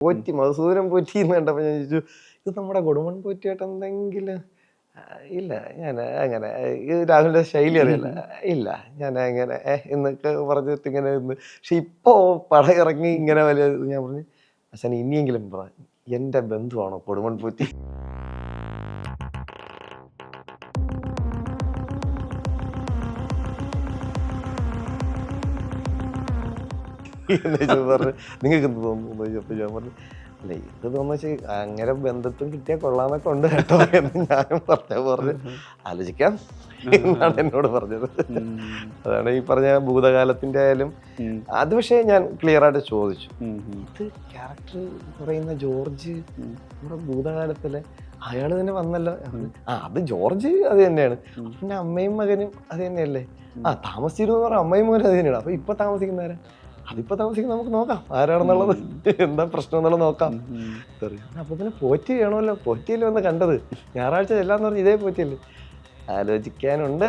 പോറ്റി മധുസൂദനം പോറ്റി എന്ന് കണ്ടപ്പോൾ ഞാൻ ചോദിച്ചു ഇത് നമ്മുടെ കൊടുമൺ പോറ്റിയായിട്ട് എന്തെങ്കിലും ഇല്ല ഞാൻ അങ്ങനെ ഇത് രാഹുലിന്റെ ശൈലി അറിയില്ല ഇല്ല ഞാൻ അങ്ങനെ എന്നൊക്കെ പറഞ്ഞിട്ട് ഇങ്ങനെ നിന്ന് പക്ഷെ ഇപ്പോ പടം ഇറങ്ങി ഇങ്ങനെ വലിയ ഞാൻ പറഞ്ഞു അച്ഛൻ ഇനിയെങ്കിലും പറ എന്റെ ബന്ധുവാണോ കൊടുമൺ പോറ്റി എന്ന് പറഞ്ഞു നിങ്ങൾക്ക് എന്ത് തോന്നുന്നു ചോദിച്ചപ്പോൾ ഞാൻ പറഞ്ഞു അല്ല ഇത് തോന്നുന്നു വെച്ചാൽ അങ്ങനെ ബന്ധത്തും കിട്ടിയാൽ കൊള്ളാന്നൊക്കെ ഉണ്ട് കേട്ടോ എന്ന് ഞാനും പറഞ്ഞു ആലോചിക്കാം എന്നാണ് എന്നോട് പറഞ്ഞത്. അതാണ് ഈ പറഞ്ഞ ഭൂതകാലത്തിന്റെ ആയാലും അത് പക്ഷേ ഞാൻ ക്ലിയർ ആയിട്ട് ചോദിച്ചു ഇത് ക്യാരക്ടർ പറയുന്ന ജോർജ് നമ്മുടെ ഭൂതകാലത്തിലെ അയാൾ തന്നെ വന്നല്ലോ അത് ജോർജ് അത് തന്നെയാണ് പിന്നെ അമ്മയും മകനും അത് തന്നെയല്ലേ താമസിച്ചിരുന്നു എന്ന് പറഞ്ഞാൽ അമ്മയും മകനും അത് തന്നെയാണ് അപ്പൊ ഇപ്പൊ താമസിക്കുന്നവരെ അതിപ്പോ താമസിക്കുന്ന നമുക്ക് നോക്കാം ആരാണെന്നുള്ളത് എന്താ പ്രശ്നം എന്നുള്ളത് നോക്കാം. അപ്പൊ പിന്നെ പോറ്റി ചെയ്യണമല്ലോ പോറ്റിയല്ലേ വന്ന് കണ്ടത് ഞായറാഴ്ച ചെല്ലാന്ന് പറഞ്ഞ് ഇതേ പോറ്റിയല്ലേ ആലോചിക്കാനുണ്ട്.